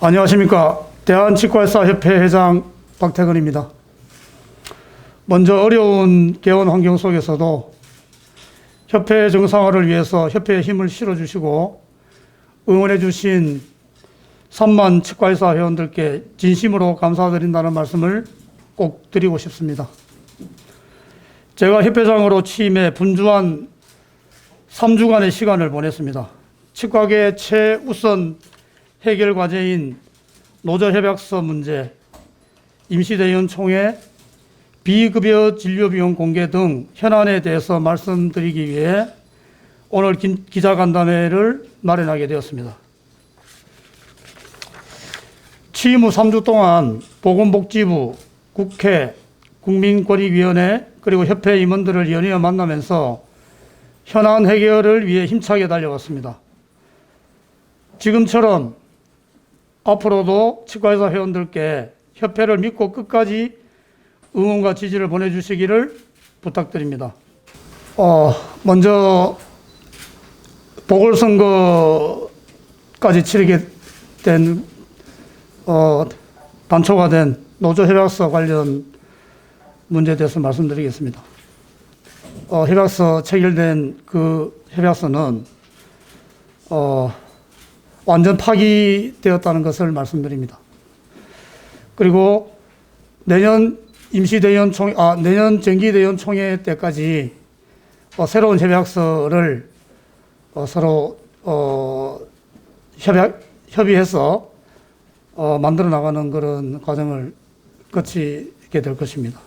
안녕하십니까. 대한치과의사협회 회장 박태근입니다. 먼저 어려운 개원 환경 속에서도 협회 정상화를 위해서 협회에 힘을 실어주시고 응원해 주신 3만 치과의사 회원들께 진심으로 감사드린다는 말씀을 꼭 드리고 싶습니다. 제가 협회장으로 취임해 분주한 3주간의 시간을 보냈습니다. 치과계 최우선 해결 과제인 노조협약서 문제, 임시대의원 총회, 비급여 진료비용 공개 등 현안에 대해서 말씀드리기 위해 오늘 기자간담회를 마련하게 되었습니다. 취임 후 3주 동안 보건복지부, 국회, 국민권익위원회 그리고 협회 임원들을 연이어 만나면서 현안 해결을 위해 힘차게 달려왔습니다. 지금처럼 앞으로도 치과의사 회원들께 협회를 믿고 끝까지 응원과 지지를 보내주시기를 부탁드립니다. 먼저 보궐선거까지 치르게 된 단초가 된 노조협약서 관련 문제에 대해서 말씀드리겠습니다. 협약서 체결된 그 협약서는 완전 파기되었다는 것을 말씀드립니다. 그리고 내년 내년 정기대의원 총회 때까지 새로운 협약서를 서로 협의해서 만들어 나가는 그런 과정을 거치게 될 것입니다.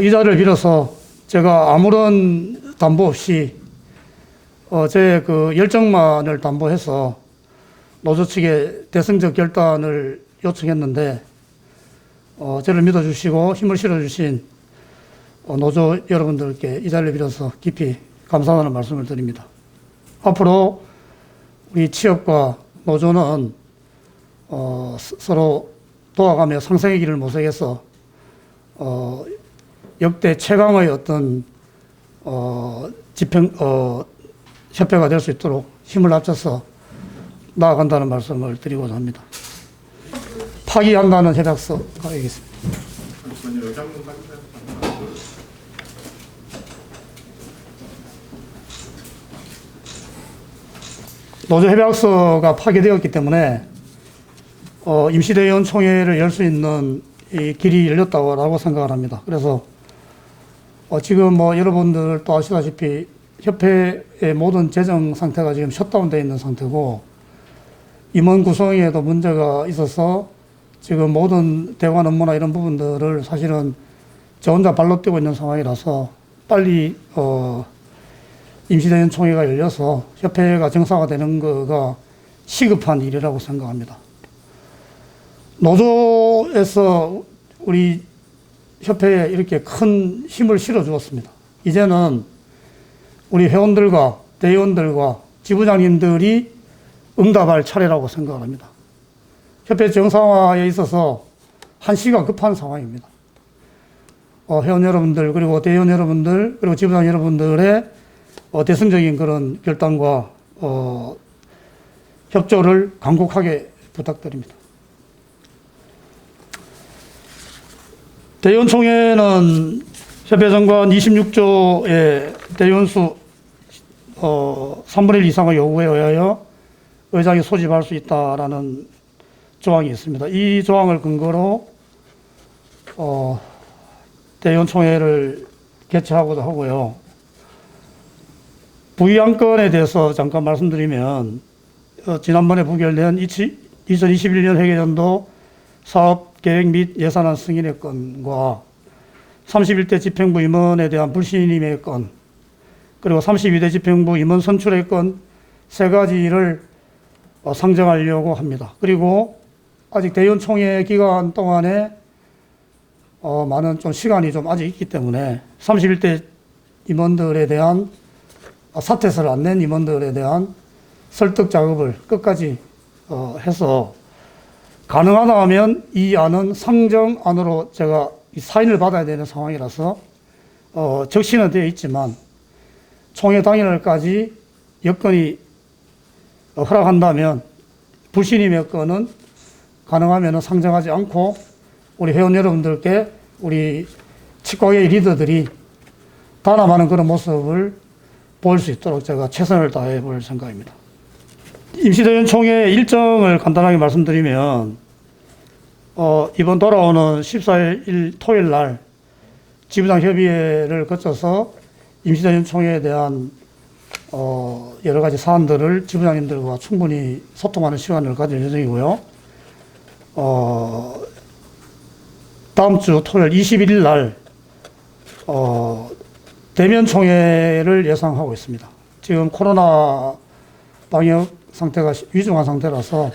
이 자리를 빌어서 제가 아무런 담보 없이 제 그 열정만을 담보해서 노조 측에 대승적 결단을 요청했는데 저를 믿어주시고 힘을 실어주신 노조 여러분들께 이 자리를 빌어서 깊이 감사하다는 말씀을 드립니다. 앞으로 우리 취업과 노조는 서로 도와가며 상생의 길을 모색해서 역대 최강의 어떤 협회가 될 수 있도록 힘을 합쳐서 나아간다는 말씀을 드리고자 합니다. 파기한다는 협약서 가겠습니다. 노조 협약서가 파기되었기 때문에 임시대의원 총회를 열 수 있는 이 길이 열렸다고 생각을 합니다. 그래서 지금 여러분들도 아시다시피 협회의 모든 재정 상태가 지금 셧다운되어 있는 상태고 임원 구성에도 문제가 있어서 지금 모든 대관 업무나 이런 부분들을 사실은 저 혼자 발로 뛰고 있는 상황이라서 빨리 임시대의원 총회가 열려서 협회가 정상화되는 거가 시급한 일이라고 생각합니다. 노조에서 우리 협회에 이렇게 큰 힘을 실어 주었습니다. 이제는 우리 회원들과 대의원들과 지부장님들이 응답할 차례라고 생각을 합니다. 협회 정상화에 있어서 한시가 급한 상황입니다. 회원 여러분들 그리고 대의원 여러분들 그리고 지부장 여러분들의 대승적인 그런 결단과 협조를 간곡하게 부탁드립니다. 대의원 총회는 협회 정관 26조의 대의원수 3분의 1 이상의 요구에 의하여 의장이 소집할 수 있다라는 조항이 있습니다. 이 조항을 근거로 대의원 총회를 개최하고자 하고요. 부의안건에 대해서 잠깐 말씀드리면 지난번에 부결된 2021년 회계연도 사업계획 및 예산안 승인의 건과 31대 집행부 임원에 대한 불신임의 건 그리고 32대 집행부 임원 선출의 건 세 가지를 상정하려고 합니다. 그리고 아직 대의원 총회 기간 동안에 많은 좀 시간이 좀 아직 있기 때문에 31대 임원들에 대한 사퇴서를 안 낸 임원들에 대한 설득 작업을 끝까지 해서 가능하다 하면 이 안은 상정안으로 제가 사인을 받아야 되는 상황이라서 적시는 되어 있지만 총회 당일날까지 여건이 허락한다면 불신임의 건은 가능하면 상정하지 않고 우리 회원 여러분들께 우리 치과의 리더들이 단합하는 그런 모습을 보일 수 있도록 제가 최선을 다해 볼 생각입니다. 임시대의원 총회 일정을 간단하게 말씀드리면 이번 돌아오는 14일 토요일 날 지부장 협의회를 거쳐서 임시대의원 총회에 대한 여러 가지 사안들을 지부장님들과 충분히 소통하는 시간을 가질 예정이고요. 다음 주 토요일 21일 날 대면 총회를 예상하고 있습니다. 지금 코로나 방역 상태가 위중한 상태라서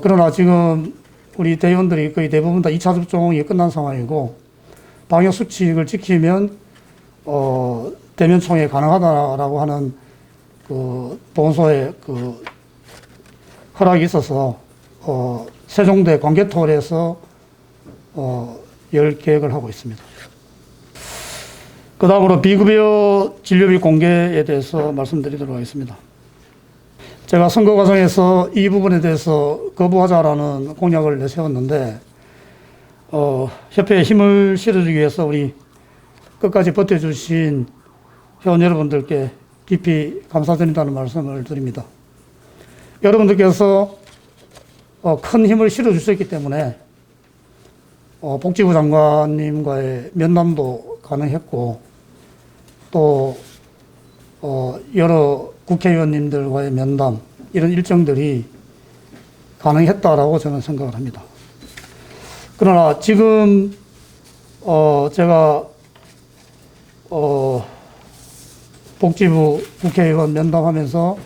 그러나 지금 우리 대의원들이 거의 대부분 다 2차 접종이 끝난 상황이고 방역 수칙을 지키면 대면 총회 가능하다라고 하는 그 보건소의 그 허락이 있어서 세종대 관계톨에서 열 계획을 하고 있습니다. 그 다음으로 비급여 진료비 공개에 대해서 말씀드리도록 하겠습니다. 제가 선거 과정에서 이 부분에 대해서 거부하자라는 공약을 내세웠는데 협회에 힘을 실어주기 위해서 우리 끝까지 버텨주신 회원 여러분들께 깊이 감사드린다는 말씀을 드립니다. 여러분들께서 큰 힘을 실어주셨기 때문에 복지부 장관님과의 면담도 가능했고 또 여러 국회의원님들과의 면담 이런 일정들이 가능했다라고 저는 생각을 합니다. 그러나 지금 제가 복지부 국회의원 면담하면서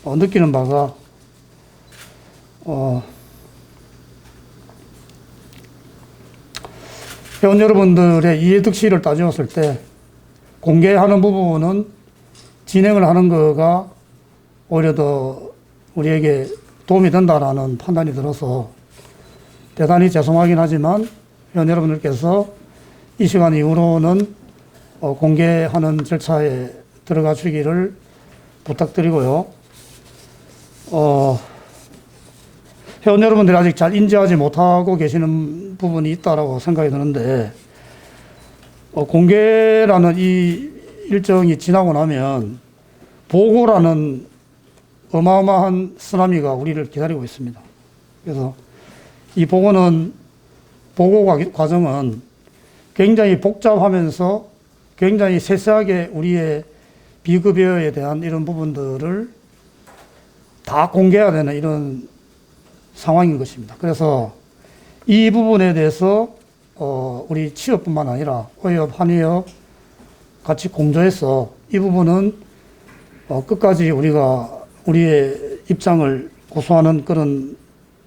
느끼는 바가 회원 여러분들의 이해득실을 따지었을 때 공개하는 부분은 진행을 하는 거가 오히려 더 우리에게 도움이 된다라는 판단이 들어서 대단히 죄송하긴 하지만 회원 여러분들께서 이 시간 이후로는 공개하는 절차에 들어가 주기를 부탁드리고요. 회원 여러분들이 아직 잘 인지하지 못하고 계시는 부분이 있다고 생각이 드는데 공개라는 이 일정이 지나고 나면 보고라는 어마어마한 쓰나미가 우리를 기다리고 있습니다. 그래서 이 보고 과정은 굉장히 복잡하면서 굉장히 세세하게 우리의 비급여에 대한 이런 부분들을 다 공개해야 되는 이런 상황인 것입니다. 그래서 이 부분에 대해서 우리 취업뿐만 아니라 의협, 한의협 같이 공조해서 이 부분은 끝까지 우리가 우리의 입장을 고수하는 그런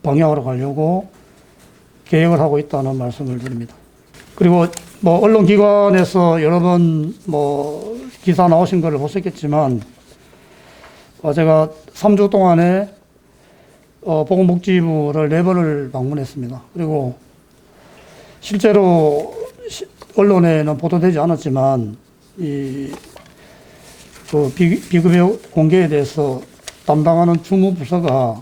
방향으로 가려고 계획을 하고 있다는 말씀을 드립니다. 그리고 언론기관에서 여러 번 기사 나오신 거를 보셨겠지만 제가 3주 동안에 보건복지부를 4번을 방문했습니다. 그리고 실제로 언론에는 보도되지 않았지만 비급여 공개에 대해서 담당하는 주무부서가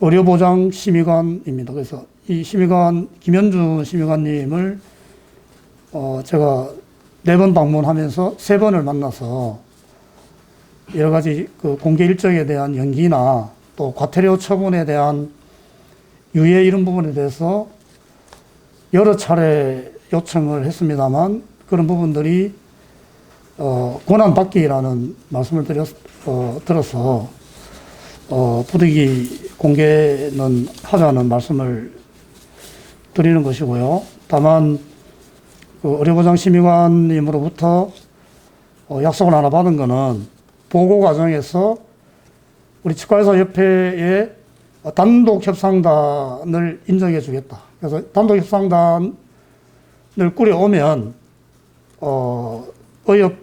의료보장심의관입니다. 그래서 이 심의관 김현준 심의관님을 제가 4번 방문하면서 3번을 만나서 여러 가지 그 공개 일정에 대한 연기나 또 과태료 처분에 대한 유예 이런 부분에 대해서 여러 차례 요청을 했습니다만 그런 부분들이 권한받기라는 말씀을 들어서 부득이 공개는 하자는 말씀을 드리는 것이고요. 다만 그 의료보장심의관님으로부터 약속을 하나 받은 거는 보고 과정에서 우리 치과의사협회의 단독 협상단을 인정해 주겠다. 그래서 단독 협상단을 꾸려오면 의협,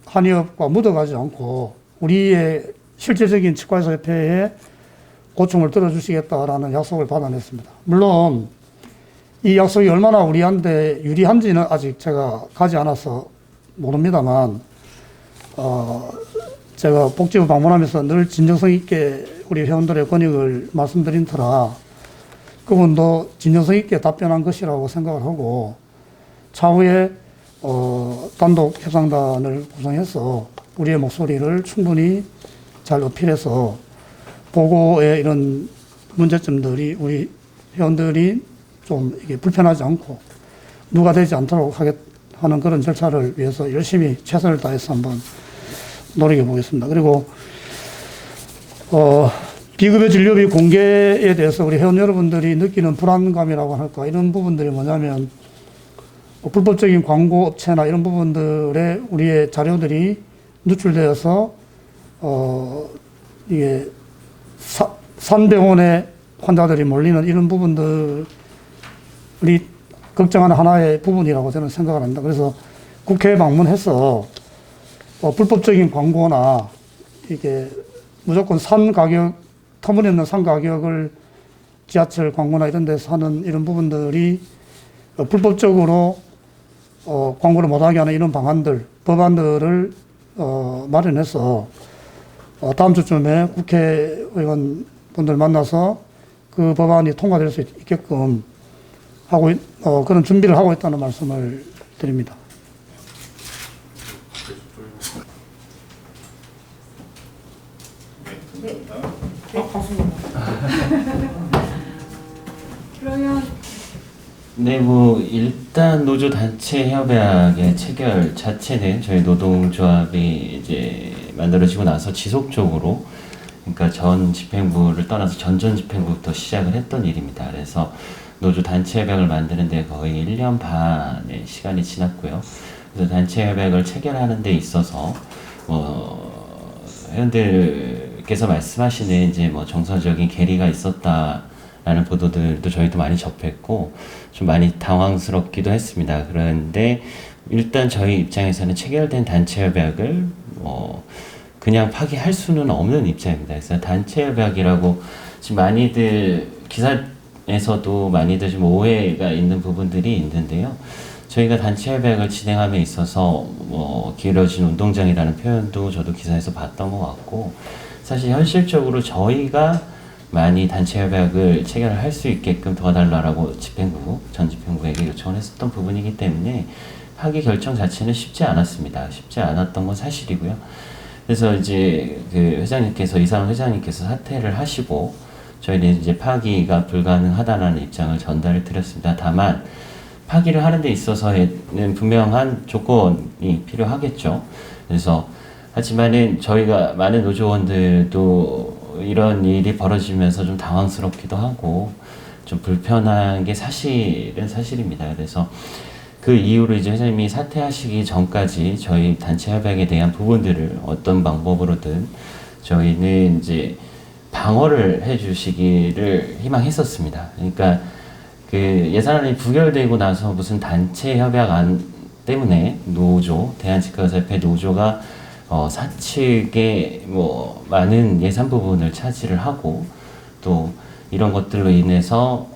한의협과 묻어가지 않고 우리의 실질적인 치과의사협회에 고충을 들어주시겠다라는 약속을 받아냈습니다. 물론 이 약속이 얼마나 우리한테 유리한지는 아직 제가 가지 않아서 모릅니다만 제가 복지부 방문하면서 늘 진정성 있게 우리 회원들의 권익을 말씀드린 터라 그분도 진정성 있게 답변한 것이라고 생각을 하고 차후에 단독 협상단을 구성해서 우리의 목소리를 충분히 잘 어필해서 보고의 이런 문제점들이 우리 회원들이 좀 이게 불편하지 않고 누가 되지 않도록 하는 그런 절차를 위해서 열심히 최선을 다해서 한번 노력해 보겠습니다. 그리고 비급여 진료비 공개에 대해서 우리 회원 여러분들이 느끼는 불안감이라고 할까 이런 부분들이 뭐냐면 불법적인 광고 업체나 이런 부분들에 우리의 자료들이 누출되어서 이게 산병원에 환자들이 몰리는 이런 부분들이 걱정하는 하나의 부분이라고 저는 생각을 합니다. 그래서 국회에 방문해서 불법적인 광고나 이게 무조건 산 가격, 터무니없는 산 가격을 지하철 광고나 이런 데서 하는 이런 부분들이 불법적으로 광고를 못하게 하는 이런 방안들, 법안들을 마련해서 다음 주쯤에 국회의원분들 만나서 그 법안이 통과될 수 있게끔 하고 그런 준비를 하고 있다는 말씀을 드립니다. 네, 맞습니다. 그러면 네, 뭐 일단 노조 단체 협약의 체결 자체는 저희 노동조합이 이제 만들어지고 나서 지속적으로 그러니까 전 집행부를 떠나서 전전 집행부부터 시작을 했던 일입니다. 그래서 노조 단체 협약을 만드는데 거의 1년 반의 시간이 지났고요. 그래서 단체 협약을 체결하는 데 있어서 회원들께서 말씀하시는 이제 뭐 정서적인 괴리가 있었다라는 보도들도 저희도 많이 접했고 좀 많이 당황스럽기도 했습니다. 그런데 일단 저희 입장에서는 체결된 단체 협약을 그냥 파기할 수는 없는 입장입니다. 그래서 단체 협약이라고 지금 많이들 기사에서도 많이들 좀 오해가 있는 부분들이 있는데요. 저희가 단체 협약을 진행함에 있어서 길어진 운동장이라는 표현도 저도 기사에서 봤던 것 같고 사실 현실적으로 저희가 많이 단체 협약을 체결을 할 수 있게끔 도와달라고 전 집행부에게 요청을 했었던 부분이기 때문에 파기 결정 자체는 쉽지 않았습니다. 쉽지 않았던 건 사실이고요. 그래서 이제 이상훈 회장님께서 사퇴를 하시고 저희는 이제 파기가 불가능하다는 입장을 전달을 드렸습니다. 다만 파기를 하는 데 있어서는 분명한 조건이 필요하겠죠. 그래서 하지만은 저희가 많은 노조원들도 이런 일이 벌어지면서 좀 당황스럽기도 하고 좀 불편한 게 사실입니다. 그래서 그 이후로 이제 회장님이 사퇴하시기 전까지 저희 단체 협약에 대한 부분들을 어떤 방법으로든 저희는 이제 방어를 해주시기를 희망했었습니다. 그러니까 그 예산안이 부결되고 나서 무슨 단체 협약안 때문에 대한치과의사협회 노조가 사측에 많은 예산 부분을 차지를 하고 또 이런 것들로 인해서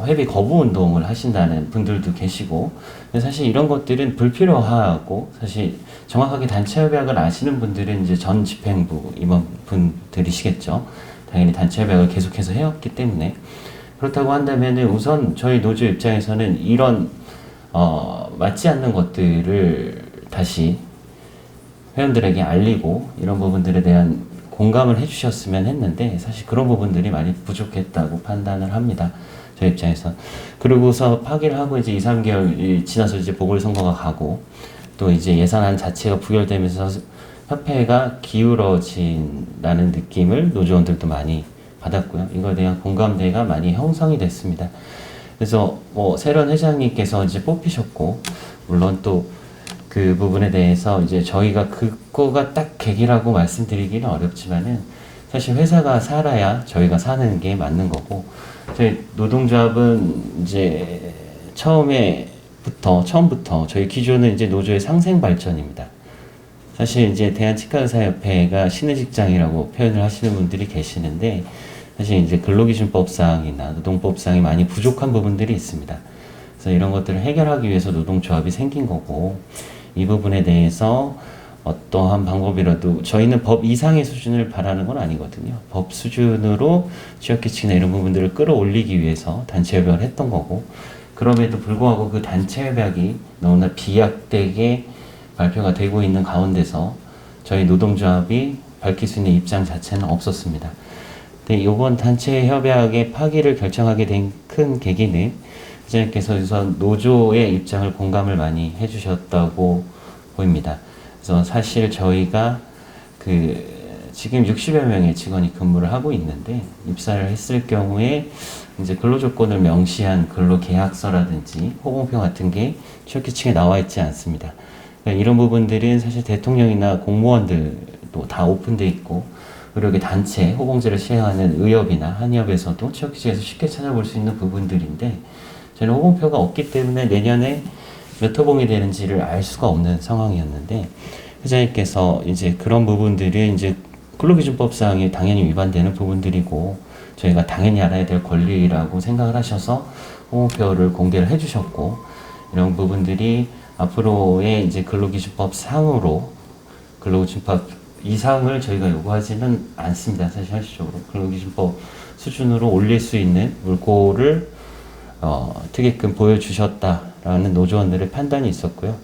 회비 거부 운동을 하신다는 분들도 계시고 사실 이런 것들은 불필요하고 사실 정확하게 단체 협약을 아시는 분들은 이제 전 집행부 임원분들이시겠죠. 당연히 단체 협약을 계속해서 해왔기 때문에 그렇다고 한다면 우선 저희 노조 입장에서는 이런 맞지 않는 것들을 다시 회원들에게 알리고 이런 부분들에 대한 공감을 해주셨으면 했는데 사실 그런 부분들이 많이 부족했다고 판단을 합니다. 저희 입장에서. 그러고서 파기를 하고 이제 2, 3개월이 지나서 이제 보궐선거가 가고 또 이제 예산안 자체가 부결되면서 협회가 기울어진다는 느낌을 노조원들도 많이 받았고요. 이거에 대한 공감대가 많이 형성이 됐습니다. 그래서 새로운 회장님께서 이제 뽑히셨고 물론 또 그 부분에 대해서 이제 저희가 그거가 딱 계기라고 말씀드리기는 어렵지만은 사실 회사가 살아야 저희가 사는 게 맞는 거고 저희 노동조합은 이제 처음부터 저희 기조는 이제 노조의 상생 발전입니다. 사실 이제 대한치과의사협회가 신의직장이라고 표현을 하시는 분들이 계시는데 사실 이제 근로기준법상이나 노동법상이 많이 부족한 부분들이 있습니다. 그래서 이런 것들을 해결하기 위해서 노동조합이 생긴 거고 이 부분에 대해서 어떠한 방법이라도 저희는 법 이상의 수준을 바라는 건 아니거든요. 법 수준으로 취업규칙이나 이런 부분들을 끌어올리기 위해서 단체 협약을 했던 거고 그럼에도 불구하고 그 단체 협약이 너무나 비약되게 발표가 되고 있는 가운데서 저희 노동조합이 밝힐 수 있는 입장 자체는 없었습니다. 근데 이번 단체 협약의 파기를 결정하게 된 큰 계기는 기자님께서 우선 노조의 입장을 공감을 많이 해주셨다고 보입니다. 그래서 사실 저희가 지금 60여 명의 직원이 근무를 하고 있는데 입사를 했을 경우에 이제 근로조건을 명시한 근로계약서라든지 호봉표 같은 게 취업규칙에 나와 있지 않습니다. 그러니까 이런 부분들은 사실 대통령이나 공무원들도 다 오픈돼 있고 의료계 단체 호봉제를 시행하는 의협이나 한의협에서도 취업규칙에서 쉽게 찾아볼 수 있는 부분들인데 저는 호봉표가 없기 때문에 내년에 몇 호봉이 되는지를 알 수가 없는 상황이었는데 회장님께서 이제 그런 부분들이 이제 근로기준법상에 당연히 위반되는 부분들이고 저희가 당연히 알아야 될 권리라고 생각을 하셔서 호봉표를 공개를 해주셨고 이런 부분들이 앞으로의 이제 근로기준법 상으로 근로기준법 이상을 저희가 요구하지는 않습니다. 사실 현실적으로 근로기준법 수준으로 올릴 수 있는 물꼬를 특이금 보여주셨다라는 노조원들의 판단이 있었고요.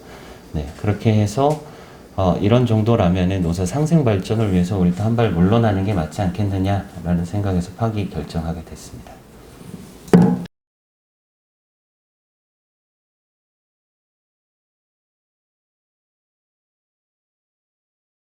네, 그렇게 해서 이런 정도라면은 노사 상생 발전을 위해서 우리도 한 발 물러나는 게 맞지 않겠느냐라는 생각에서 파기 결정하게 됐습니다.